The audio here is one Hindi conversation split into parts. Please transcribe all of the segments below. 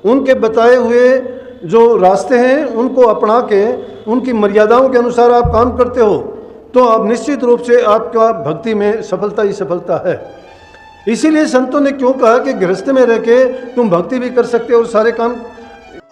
उनके बताए हुए जो रास्ते हैं उनको अपना के उनकी मर्यादाओं के अनुसार आप काम करते हो तो आप निश्चित रूप से आपका भक्ति में सफलता ही सफलता है। इसीलिए संतों ने क्यों कहा कि गृहस्थ में रह के तुम भक्ति भी कर सकते हो और सारे काम।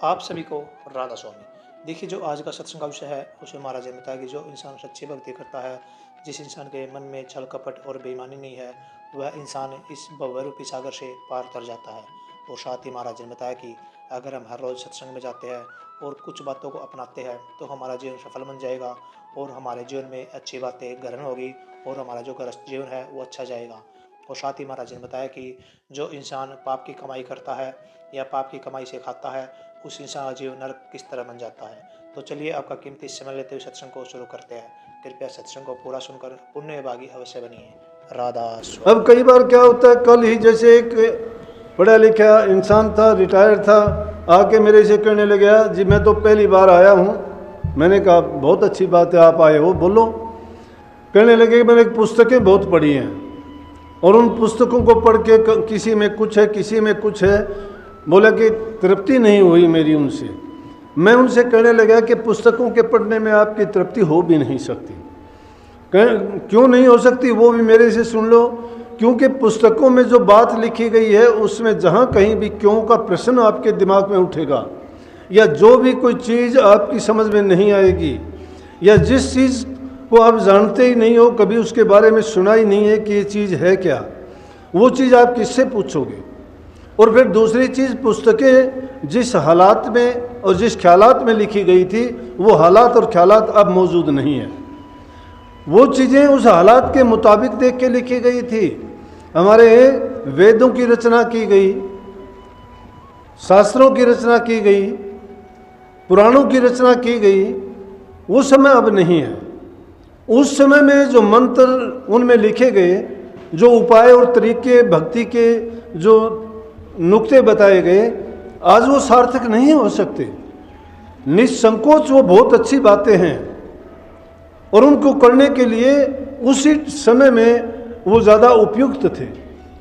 आप सभी को राधा स्वामी। देखिए, जो आज का सत्संग का विषय है उसमें महाराज ने बताया कि जो इंसान सच्ची भक्ति करता है, जिस इंसान के मन में छल कपट और बेईमानी नहीं है, वह इंसान इस भवरूपी सागर से पार कर जाता है। और साथ ही महाराज ने बताया कि अगर हम हर रोज़ सत्संग में जाते हैं और कुछ बातों को अपनाते हैं तो हमारा जीवन सफल बन जाएगा और हमारे जीवन में अच्छी बातें ग्रहण होगी और हमारा जो गृहस्थ जीवन है वो अच्छा जाएगा। और साथ ही महाराज ने बताया कि जो इंसान पाप की कमाई करता है या पाप की कमाई से खाता है, उस इंसान का जीवन नरक किस तरह बन जाता है। तो चलिए आपका कीमती समय लेते हुए सत्संग को शुरू करते हैं। कृपया सत्संग को पूरा सुनकर पुण्य भागी अवश्य बनिए। राधा स्वामी। अब कई बार क्या होता है, कल ही जैसे एक पढ़ा लिखा इंसान था, रिटायर था, आके मेरे से कहने लगा जी मैं तो पहली बार आया हूँ। मैंने कहा बहुत अच्छी बात है आप आए हो, बोलो। कहने लगे कि मैंने पुस्तकें बहुत पढ़ी हैं और उन पुस्तकों को पढ़ के किसी में कुछ है किसी में कुछ है, बोला कि तृप्ति नहीं हुई मेरी उनसे। मैं उनसे कहने लगा कि पुस्तकों के पढ़ने में आपकी तृप्ति हो भी नहीं सकती। क्यों नहीं हो सकती वो भी मेरे से सुन लो। क्योंकि पुस्तकों में जो बात लिखी गई है उसमें जहाँ कहीं भी क्यों का प्रश्न आपके दिमाग में उठेगा या जो भी कोई चीज़ आपकी समझ में नहीं आएगी या जिस चीज़ को आप जानते ही नहीं हो, कभी उसके बारे में सुना ही नहीं है कि ये चीज़ है क्या, वो चीज़ आप किससे पूछोगे। और फिर दूसरी चीज़, पुस्तकें जिस हालात में और जिस ख्यालात में लिखी गई थी वो हालात और ख्यालात अब मौजूद नहीं है। वो चीज़ें उस हालात के मुताबिक देख के लिखी गई थी। हमारे वेदों की रचना की गई, शास्त्रों की रचना की गई, पुराणों की रचना की गई, वो समय अब नहीं है। उस समय में जो मंत्र उनमें लिखे गए, जो उपाय और तरीके भक्ति के जो नुक्ते बताए गए, आज वो सार्थक नहीं हो सकते। निसंकोच वो बहुत अच्छी बातें हैं और उनको करने के लिए उसी समय में वो ज़्यादा उपयुक्त थे।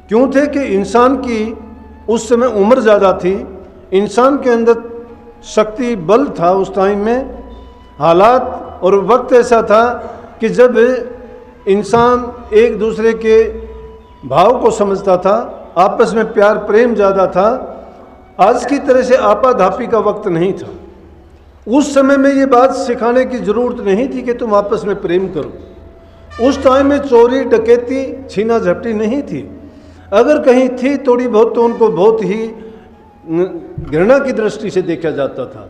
क्यों थे कि इंसान की उस समय उम्र ज़्यादा थी, इंसान के अंदर शक्ति बल था उस टाइम में, हालात और वक्त ऐसा था कि जब इंसान एक दूसरे के भाव को समझता था, आपस में प्यार प्रेम ज़्यादा था। आज की तरह से आपाधापी का वक्त नहीं था। उस समय में ये बात सिखाने की ज़रूरत नहीं थी कि तुम आपस में प्रेम करो। उस टाइम में चोरी डकैती छीना झपटी नहीं थी। अगर कहीं थी थोड़ी बहुत तो उनको बहुत ही घृणा की दृष्टि से देखा जाता था।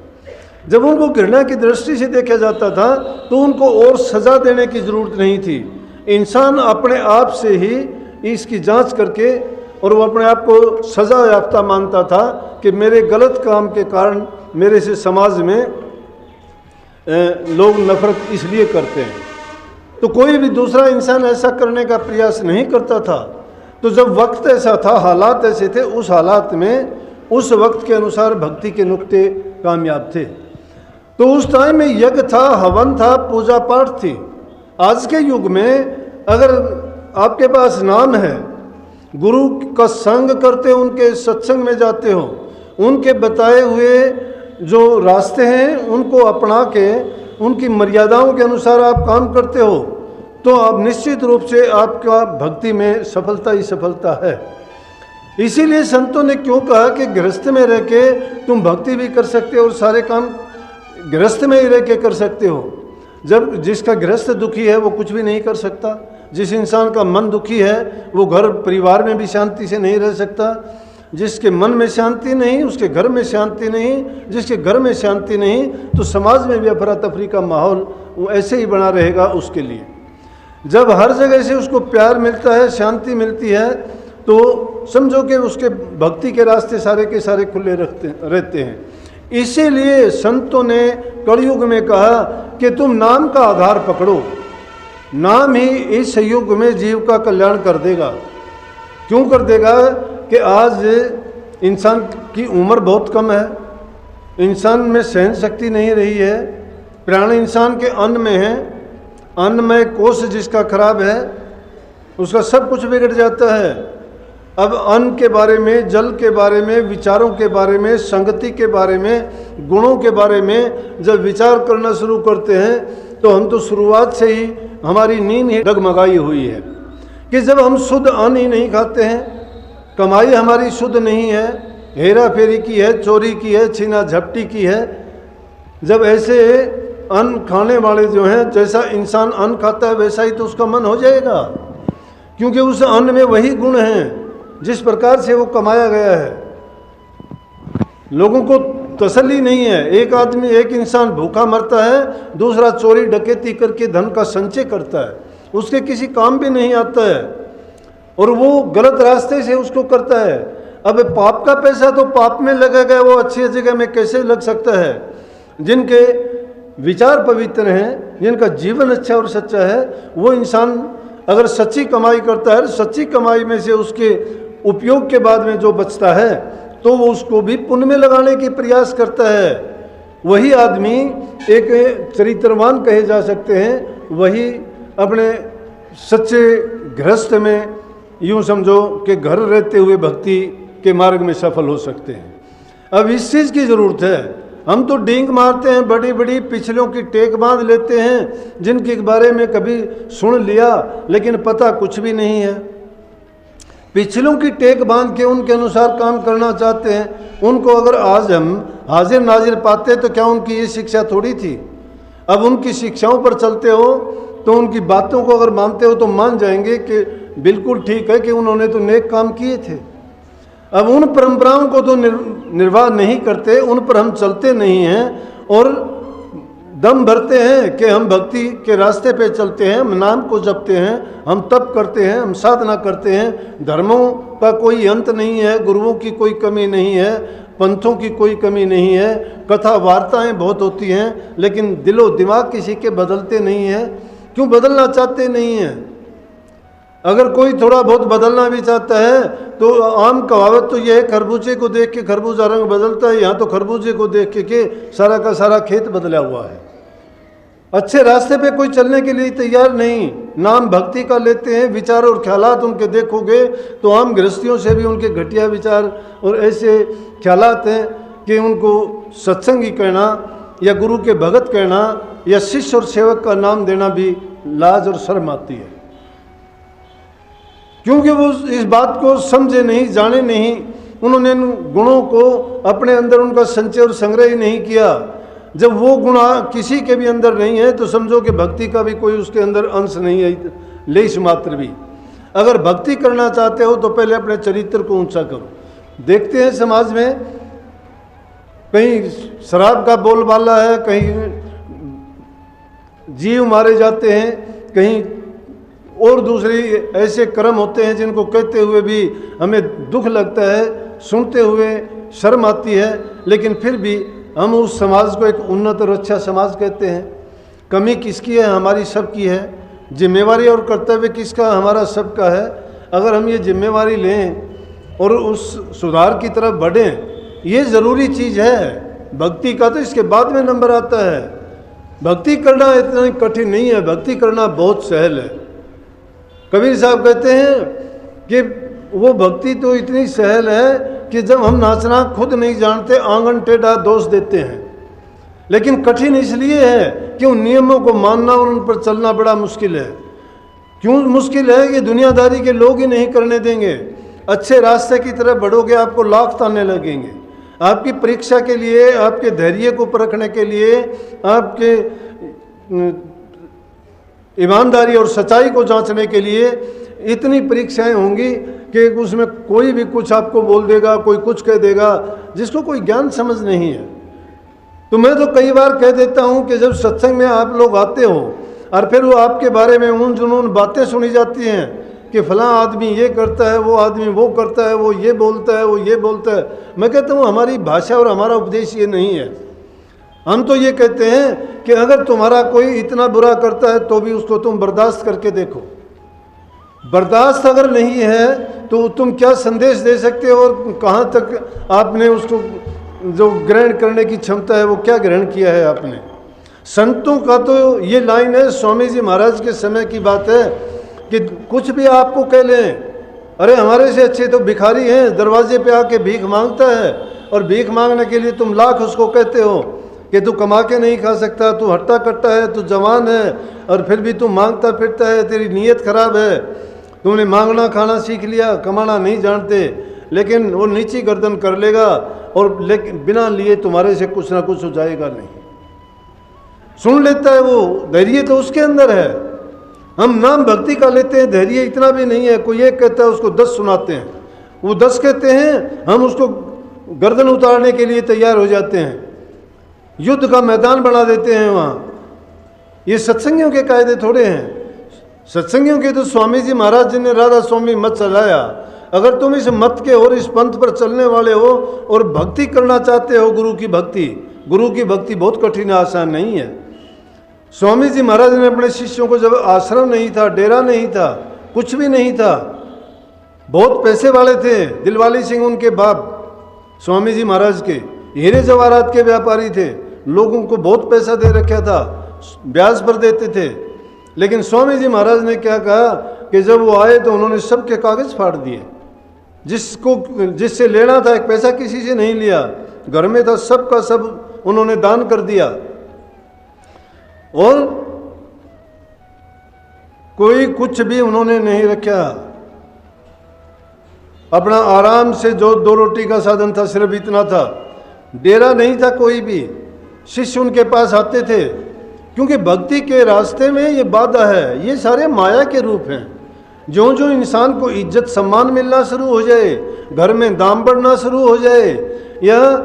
जब उनको घृणा की दृष्टि से देखा जाता था तो उनको और सज़ा देने की ज़रूरत नहीं थी। इंसान अपने आप से ही इसकी जांच करके और वो अपने आप को सज़ा याफ्ता मानता था कि मेरे गलत काम के कारण मेरे से समाज में लोग नफरत इसलिए करते हैं। तो कोई भी दूसरा इंसान ऐसा करने का प्रयास नहीं करता था। तो जब वक्त ऐसा था, हालात ऐसे थे, उस हालात में उस वक्त के अनुसार भक्ति के नुक्ते कामयाब थे। तो उस टाइम में यज्ञ था, हवन था, पूजा पाठ थी। आज के युग में अगर आपके पास नाम है, गुरु का संग करते हो, उनके सत्संग में जाते हो, उनके बताए हुए जो रास्ते हैं उनको अपना के उनकी मर्यादाओं के अनुसार आप काम करते हो तो आप निश्चित रूप से आपका भक्ति में सफलता ही सफलता है। इसीलिए संतों ने क्यों कहा कि गृहस्थ में रह के तुम भक्ति भी कर सकते हो और सारे काम गृहस्थ में ही रह के कर सकते हो। जब जिसका गृहस्थ दुखी है वो कुछ भी नहीं कर सकता। जिस इंसान का मन दुखी है वो घर परिवार में भी शांति से नहीं रह सकता। जिसके मन में शांति नहीं उसके घर में शांति नहीं, जिसके घर में शांति नहीं तो समाज में भी अफरा तफरी का माहौल वो ऐसे ही बना रहेगा रहने के लिए। जब हर जगह से उसको प्यार मिलता है, शांति मिलती है, तो समझो कि उसके भक्ति के रास्ते सारे के सारे खुले रहते हैं। इसीलिए संतों ने कलयुग में कहा कि तुम नाम का आधार पकड़ो, नाम ही इस युग में जीव का कल्याण कर देगा। क्यों कर देगा कि आज इंसान की उम्र बहुत कम है, इंसान में सहन शक्ति नहीं रही है, प्राण इंसान के अन्न में है, अन्न में कोष जिसका खराब है उसका सब कुछ बिगड़ जाता है। अब अन्न के बारे में, जल के बारे में, विचारों के बारे में, संगति के बारे में, गुणों के बारे में जब विचार करना शुरू करते हैं तो हम तो शुरुआत से ही हमारी नींद ही डगमगाई हुई है कि जब हम शुद्ध अन्न ही नहीं खाते हैं, कमाई हमारी शुद्ध नहीं है, हेरा फेरी की है, चोरी की है, छीना झपटी की है, जब ऐसे अन्न खाने वाले जो हैं, जैसा इंसान अन्न खाता है वैसा ही तो उसका मन हो जाएगा, क्योंकि उस अन्न में वही गुण हैं जिस प्रकार से वो कमाया गया है। लोगों को तसल्ली नहीं है। एक आदमी, एक इंसान भूखा मरता है, दूसरा चोरी डकैती करके धन का संचय करता है, उसके किसी काम भी नहीं आता है और वो गलत रास्ते से उसको करता है। अब पाप का पैसा तो पाप में लगेगा, वो अच्छी जगह में कैसे लग सकता है? जिनके विचार पवित्र हैं, जिनका जीवन अच्छा और सच्चा है, वो इंसान अगर सच्ची कमाई करता है, सच्ची कमाई में से उसके उपयोग के बाद में जो बचता है तो वो उसको भी पुण्य में लगाने की प्रयास करता है। वही आदमी एक चरित्रवान कहे जा सकते हैं, वही अपने सच्चे गृहस्थ में यूँ समझो कि घर रहते हुए भक्ति के मार्ग में सफल हो सकते हैं। अब इस चीज़ की ज़रूरत है। हम तो डींग मारते हैं, बड़ी बड़ी पिछलियों की टेक बांध लेते हैं, जिनके बारे में कभी सुन लिया लेकिन पता कुछ भी नहीं है। पिछलों की टेक बांध के उनके अनुसार काम करना चाहते हैं। उनको अगर आज हम हाजिर नाजिर पाते तो क्या उनकी ये शिक्षा थोड़ी थी? अब उनकी शिक्षाओं पर चलते हो तो उनकी बातों को अगर मानते हो तो मान जाएंगे कि बिल्कुल ठीक है कि उन्होंने तो नेक काम किए थे। अब उन परंपराओं को तो निर्वाह नहीं करते, उन पर हम चलते नहीं हैं और दम भरते हैं कि हम भक्ति के रास्ते पे चलते हैं, हम नाम को जपते हैं, हम तप करते हैं, हम साधना करते हैं। धर्मों का कोई अंत नहीं है, गुरुओं की कोई कमी नहीं है, पंथों की कोई कमी नहीं है, कथा वार्ताएं बहुत होती हैं, लेकिन दिलो दिमाग किसी के बदलते नहीं हैं। क्यों बदलना चाहते नहीं हैं? अगर कोई थोड़ा बहुत बदलना भी चाहता है तो आम कहावत तो यह है, खरबूजे को देख के खरबूजा रंग बदलता है। यहाँ तो खरबूजे को देख के सारा का सारा खेत बदला हुआ है। अच्छे रास्ते पे कोई चलने के लिए तैयार नहीं। नाम भक्ति का लेते हैं, विचार और ख्यालात उनके देखोगे तो आम गृहस्थियों से भी उनके घटिया विचार और ऐसे ख्यालात हैं कि उनको सत्संगी कहना या गुरु के भगत कहना या शिष्य और सेवक का नाम देना भी लाज और शर्म आती है, क्योंकि वो इस बात को समझे नहीं, जाने नहीं, उन्होंने गुणों को अपने अंदर उनका संचय और संग्रह ही नहीं किया। जब वो गुण किसी के भी अंदर नहीं है तो समझो कि भक्ति का भी कोई उसके अंदर अंश नहीं है, लेश मात्र भी। अगर भक्ति करना चाहते हो तो पहले अपने चरित्र को ऊंचा करो। देखते हैं समाज में कहीं शराब का बोलबाला है, कहीं जीव मारे जाते हैं, कहीं और दूसरे ऐसे कर्म होते हैं जिनको कहते हुए भी हमें दुख लगता है, सुनते हुए शर्म आती है, लेकिन फिर भी हम उस समाज को एक उन्नत और अच्छा समाज कहते हैं। कमी किसकी है? हमारी सबकी है। जिम्मेवारी और कर्तव्य किसका? हमारा सबका है। अगर हम ये जिम्मेवारी लें और उस सुधार की तरफ बढ़ें, ये ज़रूरी चीज़ है। भक्ति का तो इसके बाद में नंबर आता है। भक्ति करना इतना कठिन नहीं है, भक्ति करना बहुत सहल है। कबीर साहब कहते हैं कि वो भक्ति तो इतनी सहल है कि जब हम नाचना खुद नहीं जानते, आंगन टेढ़ा दोष देते हैं। लेकिन कठिन इसलिए है कि उन नियमों को मानना और उन पर चलना बड़ा मुश्किल है। क्यों मुश्किल है? कि दुनियादारी के लोग ही नहीं करने देंगे। अच्छे रास्ते की तरफ बढ़ोगे, आपको लाख ताने लगेंगे। आपकी परीक्षा के लिए, आपके धैर्य को परखने के लिए, आपके ईमानदारी और सच्चाई को जांचने के लिए इतनी परीक्षाएं होंगी कि उसमें कोई भी कुछ आपको बोल देगा, कोई कुछ कह देगा, जिसको कोई ज्ञान समझ नहीं है। तो मैं तो कई बार कह देता हूं कि जब सत्संग में आप लोग आते हो और फिर वो आपके बारे में उन जुनून बातें सुनी जाती हैं कि फलां आदमी ये करता है, वो आदमी वो करता है, वो ये बोलता है, वो ये बोलता है, मैं कहता हूँ हमारी भाषा और हमारा उपदेश ये नहीं है। हम तो ये कहते हैं कि अगर तुम्हारा कोई इतना बुरा करता है तो भी उसको तुम बर्दाश्त करके देखो। बर्दाश्त अगर नहीं है तो तुम क्या संदेश दे सकते हो और कहाँ तक आपने उसको जो ग्रहण करने की क्षमता है वो क्या ग्रहण किया है आपने। संतों का तो ये लाइन है, स्वामी जी महाराज के समय की बात है कि कुछ भी आपको कह लें, अरे हमारे से अच्छे तो भिखारी हैं, दरवाजे पे आके भीख मांगता है, और भीख मांगने के लिए तुम लाख उसको कहते हो कि तू कमा के नहीं खा सकता, तू हट्टा कट्टा है, तू जवान है, और फिर भी तू मांगता फिरता है, तेरी नीयत खराब है, तुमने मांगना खाना सीख लिया, कमाना नहीं जानते। लेकिन वो नीची गर्दन कर लेगा, और लेकिन बिना लिए तुम्हारे से कुछ ना कुछ हो जाएगा नहीं। सुन लेता है वो, धैर्य तो उसके अंदर है। हम नाम भक्ति का लेते हैं, धैर्य इतना भी नहीं है। कोई एक कहता है उसको 10 सुनाते हैं, वो 10 कहते हैं, हम उसको गर्दन उतारने के लिए तैयार हो जाते हैं, युद्ध का मैदान बना देते हैं वहाँ। ये सत्संगियों के कायदे थोड़े हैं। सत्संगियों के तो स्वामी जी महाराज जी ने राधा स्वामी मत चलाया। अगर तुम इस मत के और इस पंथ पर चलने वाले हो और भक्ति करना चाहते हो, गुरु की भक्ति बहुत कठिन आसान नहीं है। स्वामी जी महाराज ने अपने शिष्यों को, जब आश्रम नहीं था, डेरा नहीं था, कुछ भी नहीं था, बहुत पैसे वाले थे, दिलवाली सिंह उनके बाप स्वामी जी महाराज के हीरे जवाहरात के व्यापारी थे, लोगों को बहुत पैसा दे रखा था, ब्याज पर देते थे। लेकिन स्वामी जी महाराज ने क्या कहा कि जब वो आए तो उन्होंने सबके कागज फाड़ दिए। जिससे लेना था, एक पैसा किसी से नहीं लिया, घर में था सबका सब उन्होंने दान कर दिया। और कोई कुछ भी उन्होंने नहीं रखा। अपना आराम से जो 2 रोटी का साधन था, सिर्फ इतना था। डेरा नहीं था कोई भी। शिष्य उनके पास आते थे, क्योंकि भक्ति के रास्ते में ये बाधा है, ये सारे माया के रूप हैं। जो जो इंसान को इज्जत सम्मान मिलना शुरू हो जाए, घर में दाम बढ़ना शुरू हो जाए, या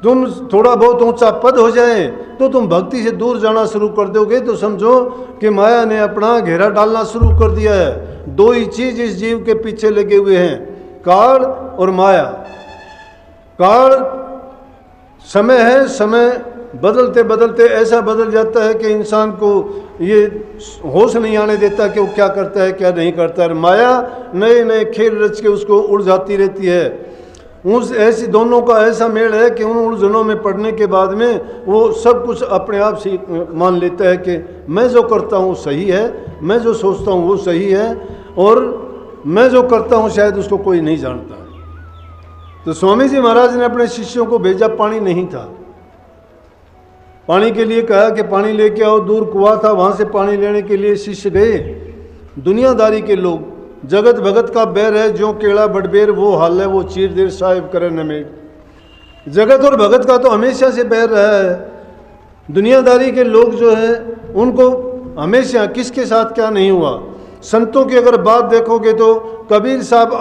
तुम थोड़ा बहुत ऊंचा पद हो जाए, तो तुम भक्ति से दूर जाना शुरू कर दोगे। तो समझो कि माया ने अपना घेरा डालना शुरू कर दिया है। 2 ही चीज इस जीव के पीछे लगे हुए हैं, काल और माया। काल समय है, समय बदलते बदलते ऐसा बदल जाता है कि इंसान को ये होश नहीं आने देता कि वो क्या करता है क्या नहीं करता है। माया नए नए खेल रच के उसको उलझाती रहती है। उस ऐसी दोनों का ऐसा मेल है कि उन उलझनों में पड़ने के बाद में वो सब कुछ अपने आप से मान लेता है कि मैं जो करता हूँ सही है, मैं जो सोचता हूँ वो सही है, और मैं जो करता हूँ शायद उसको कोई नहीं जानता। तो स्वामी जी महाराज ने अपने शिष्यों को भेजा, पानी नहीं था, पानी के लिए कहा कि पानी लेके आओ। दूर कुआं था, वहाँ से पानी लेने के लिए शिष्य गए। दुनियादारी के लोग, जगत भगत का बैर है, जो केड़ा बडबेर वो हाल है, वो चीर देर साहिब करे नमेट। जगत और भगत का तो हमेशा से बैर रहा है। दुनियादारी के लोग जो है उनको हमेशा किसके साथ क्या नहीं हुआ। संतों की अगर बात देखोगे तो कबीर साहब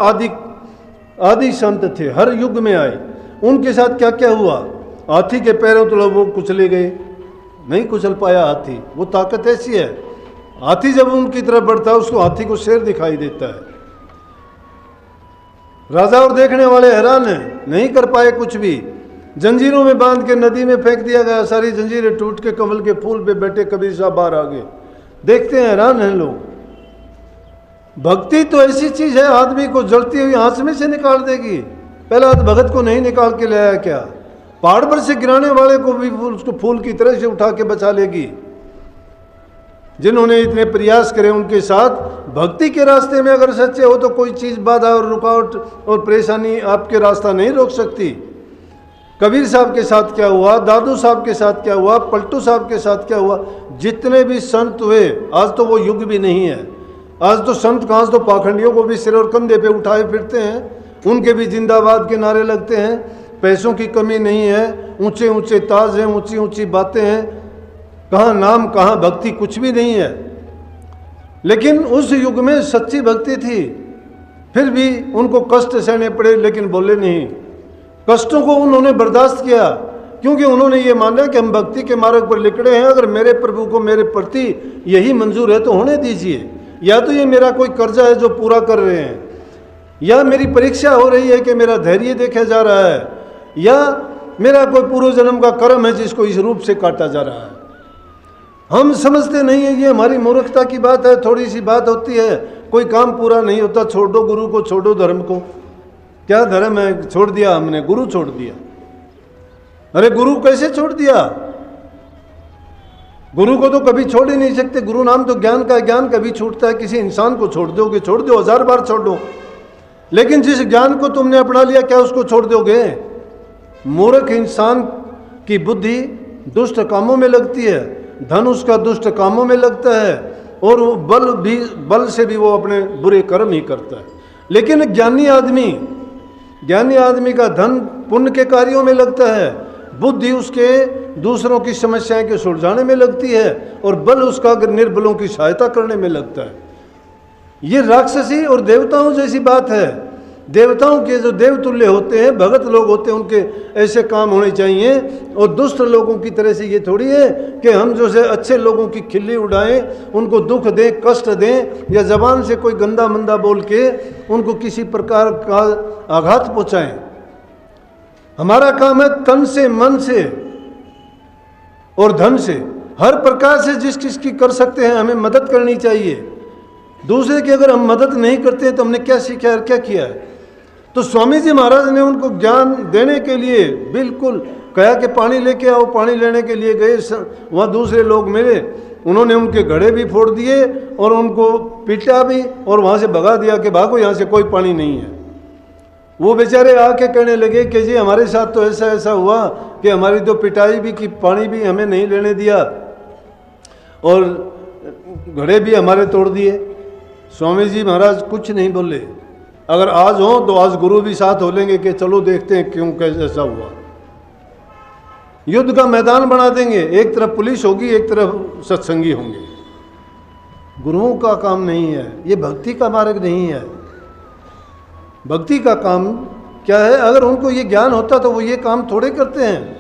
आदि संत थे, हर युग में आए। उनके साथ क्या क्या हुआ। हाथी के पैरों तले वो कुचले गए, नहीं कुचल पाया हाथी। वो ताकत ऐसी है, हाथी जब उनकी तरफ बढ़ता है उसको हाथी को शेर दिखाई देता है। राजा और देखने वाले हैरान हैं, नहीं कर पाए कुछ भी। जंजीरों में बांध के नदी में फेंक दिया गया, सारी जंजीरें टूट के कमल के फूल पे बैठे कबीर साहब बाहर आ गए। देखते हैं, हैरान हैं लोग। भक्ति तो ऐसी चीज है, आदमी को जलती हुई आंच में से निकाल देगी। पहला भगत को नहीं निकाल के लाया क्या, पहाड़ पर से गिराने वाले को भी उसको फूल की तरह से उठा के बचा लेगी। जिन्होंने इतने प्रयास करे उनके साथ भक्ति के रास्ते में अगर सच्चे हो तो कोई चीज बाधा और रुकावट और परेशानी आपके रास्ता नहीं रोक सकती। कबीर साहब के साथ क्या हुआ, दादू साहब के साथ क्या हुआ, पलटू साहब के साथ क्या हुआ, जितने भी संत हुए, आज तो वो युग भी नहीं है। आज तो संत कहाँ, तो पाखंडियों को भी सिर और कंधे पे उठाए फिरते हैं, उनके भी जिंदाबाद के नारे लगते हैं। पैसों की कमी नहीं है, ऊंचे ऊंचे ताज हैं, ऊंची ऊंची बातें हैं, कहाँ नाम कहाँ भक्ति, कुछ भी नहीं है। लेकिन उस युग में सच्ची भक्ति थी, फिर भी उनको कष्ट सहने पड़े लेकिन बोले नहीं। कष्टों को उन्होंने बर्दाश्त किया, क्योंकि उन्होंने ये माना कि हम भक्ति के मार्ग पर लिखड़े हैं। अगर मेरे प्रभु को मेरे प्रति यही मंजूर है तो होने दीजिए। या तो ये मेरा कोई कर्जा है जो पूरा कर रहे हैं, या मेरी परीक्षा हो रही है कि मेरा धैर्य देखा जा रहा है, या मेरा कोई पूर्व जन्म का कर्म है जिसको इस रूप से काटा जा रहा है। हम समझते नहीं है, ये हमारी मूर्खता की बात है। थोड़ी सी बात होती है, कोई काम पूरा नहीं होता, छोड़ दो गुरु को, छोड़ो धर्म को। क्या धर्म है, छोड़ दिया हमने, गुरु छोड़ दिया। अरे गुरु कैसे छोड़ दिया, गुरु को तो कभी छोड़ ही नहीं सकते। गुरु नाम तो ज्ञान का, ज्ञान कभी छूटता है। किसी इंसान को छोड़ दोगे, छोड़ दो, 1000 बार छोड़ दो, लेकिन जिस ज्ञान को तुमने अपना लिया, क्या उसको छोड़ दोगे? मूर्ख इंसान की बुद्धि दुष्ट कामों में लगती है, धन उसका दुष्ट कामों में लगता है, और वो बल से भी वो अपने बुरे कर्म ही करता है। लेकिन ज्ञानी आदमी का धन पुण्य के कार्यों में लगता है, बुद्धि उसके दूसरों की समस्याएं के सुलझाने में लगती है, और बल उसका निर्बलों की सहायता करने में लगता है। ये राक्षसी और देवताओं जैसी बात है। देवताओं के जो देवतुल्य होते हैं, भगत लोग होते हैं, उनके ऐसे काम होने चाहिए, और दुष्ट लोगों की तरह से ये थोड़ी है कि हम जो से अच्छे लोगों की खिल्ली उड़ाएं, उनको दुख दें, कष्ट दें, या जबान से कोई गंदा मंदा बोल के उनको किसी प्रकार का आघात पहुंचाएं। हमारा काम है तन से, मन से और धन से, हर प्रकार से जिस किसकी कर सकते हैं हमें मदद करनी चाहिए। दूसरे की अगर हम मदद नहीं करते तो हमने क्या सीखा और क्या किया है? तो स्वामी जी महाराज ने उनको ज्ञान देने के लिए बिल्कुल कहा कि पानी लेके आओ। पानी लेने के लिए गए, वहाँ दूसरे लोग मिले, उन्होंने उनके घड़े भी फोड़ दिए और उनको पीटा भी, और वहाँ से भगा दिया कि भागो, यहाँ से कोई पानी नहीं है। वो बेचारे आके कहने लगे कि जी हमारे साथ तो ऐसा ऐसा हुआ कि हमारी तो पिटाई भी की, पानी भी हमें नहीं लेने दिया और घड़े भी हमारे तोड़ दिए। स्वामी जी महाराज कुछ नहीं बोले। अगर आज हो तो आज गुरु भी साथ हो लेंगे कि चलो देखते हैं क्यों कैसे ऐसा हुआ। युद्ध का मैदान बना देंगे, एक तरफ पुलिस होगी, एक तरफ सत्संगी होंगे। गुरुओं का काम नहीं है, ये भक्ति का मार्ग नहीं है। भक्ति का काम क्या है? अगर उनको ये ज्ञान होता तो वो ये काम थोड़े करते हैं।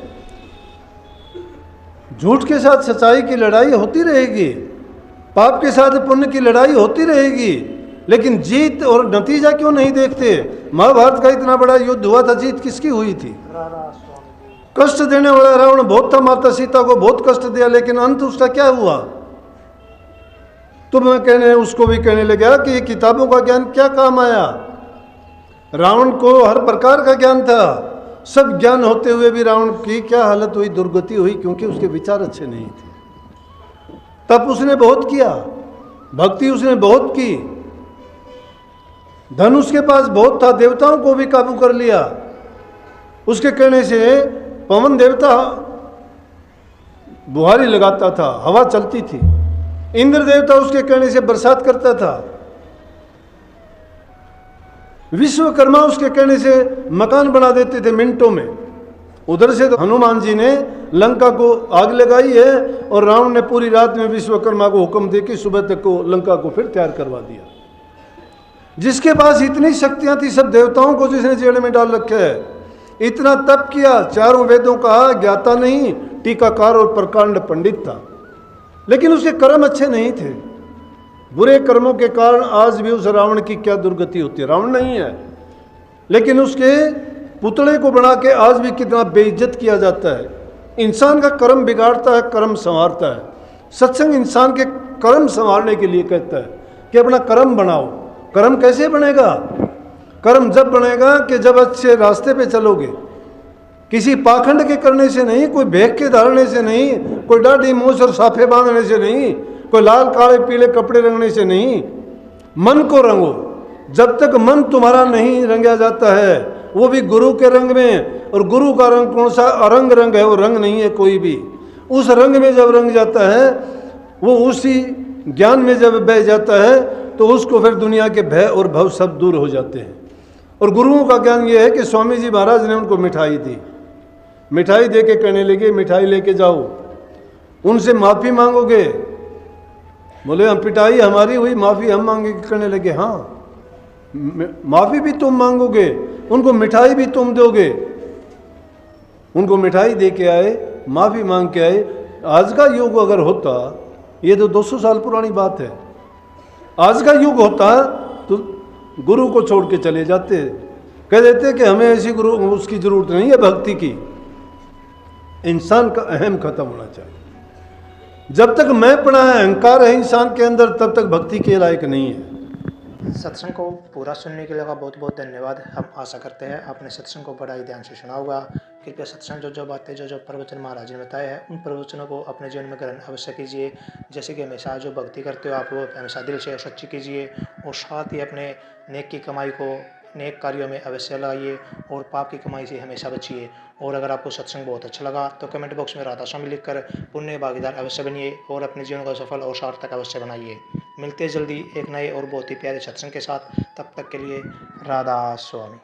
झूठ के साथ सच्चाई की लड़ाई होती रहेगी, पाप के साथ पुण्य की लड़ाई होती रहेगी, लेकिन जीत और नतीजा क्यों नहीं देखते? महाभारत का इतना बड़ा युद्ध हुआ था, जीत किसकी हुई थी? कष्ट देने वाला रावण बहुत था, माता सीता को बहुत कष्ट दिया, लेकिन अंत उसका क्या हुआ? तो मैं कहने उसको भी कहने लगा कि ये किताबों का ज्ञान क्या काम आया? रावण को हर प्रकार का ज्ञान था, सब ज्ञान होते हुए भी रावण की क्या हालत हुई, दुर्गति हुई, क्योंकि उसके विचार अच्छे नहीं थे। तब उसने बहुत किया, भक्ति उसने बहुत की, धन उसके पास बहुत था, देवताओं को भी काबू कर लिया। उसके कहने से पवन देवता बुहारी लगाता था, हवा चलती थी। इंद्र देवता उसके कहने से बरसात करता था। विश्वकर्मा उसके कहने से मकान बना देते थे मिनटों में। उधर से तो हनुमान जी ने लंका को आग लगाई है, और रावण ने पूरी रात में विश्वकर्मा को हुक्म दे कि सुबह तक को लंका को फिर तैयार करवा दिया। जिसके पास इतनी शक्तियां थी, सब देवताओं को जिसने जेल में डाल रखा है, इतना तप किया, चारों वेदों का ज्ञाता नहीं, टीकाकार और प्रकांड पंडित था, लेकिन उसके कर्म अच्छे नहीं थे। बुरे कर्मों के कारण आज भी उस रावण की क्या दुर्गति होती है। रावण नहीं है, लेकिन उसके पुतले को बना के आज भी कितना बेइज्जत किया जाता है। इंसान का कर्म बिगाड़ता है, कर्म संवारता है। सत्संग इंसान के कर्म संवारने के लिए कहता है कि अपना कर्म बनाओ। कर्म कैसे बनेगा? कर्म जब बनेगा कि जब अच्छे रास्ते पे चलोगे, किसी पाखंड के करने से नहीं, कोई भेक के धारने से नहीं, कोई दाढ़ी मूछ और साफे बांधने से नहीं, कोई लाल काले पीले कपड़े रंगने से नहीं। मन को रंगो। जब तक मन तुम्हारा नहीं रंगा जाता है, वो भी गुरु के रंग में, और गुरु का रंग कौन सा? अरंग रंग है, वो रंग नहीं है कोई भी। उस रंग में जब रंग जाता है, वो उसी ज्ञान में जब बह जाता है, तो उसको फिर दुनिया के भय और भव सब दूर हो जाते हैं। और गुरुओं का ज्ञान ये है कि स्वामी जी महाराज ने उनको मिठाई दी, मिठाई दे के कहने लगे मिठाई लेके जाओ, उनसे माफ़ी मांगोगे? बोले हम पिटाई हमारी हुई, माफ़ी हम मांगेंगे। कहने लगे हाँ, माफ़ी भी तुम मांगोगे, उनको मिठाई भी तुम दोगे। उनको मिठाई दे के आए, माफ़ी मांग के आए। आज का युग अगर होता, ये तो 200 साल पुरानी बात है, आज का युग होता तो गुरु को छोड़ के चले जाते, कह देते कि हमें ऐसी गुरु उसकी ज़रूरत नहीं है भक्ति की। इंसान का अहम खत्म होना चाहिए। जब तक मैं पड़ा है, अहंकार है इंसान के अंदर, तब तक भक्ति के लायक नहीं है। सत्संग को पूरा सुनने के लिए बहुत बहुत धन्यवाद। हम आशा करते हैं आपने सत्संग को बड़ा ही ध्यान से सुना होगा। कृपया सत्संग जो बातें जो प्रवचन महाराज ने बताए हैं, उन प्रवचनों को अपने जीवन में ग्रहण अवश्य कीजिए। जैसे कि हमेशा जो भक्ति करते हो आप, वो हमेशा दिल से सच्ची कीजिए, और साथ ही अपने नेक की कमाई को नेक कार्यों में अवश्य लगाइए और पाप की कमाई से हमेशा बचिए। और अगर आपको सत्संग बहुत अच्छा लगा तो कमेंट बॉक्स में राधा स्वामी लिखकर पुण्य भागीदार अवश्य बनिए और अपने जीवन को सफल और सार्थक अवश्य बनाइए। मिलते हैं जल्दी एक नए और बहुत ही प्यारे सत्संग के साथ। तब तक के लिए राधा स्वामी।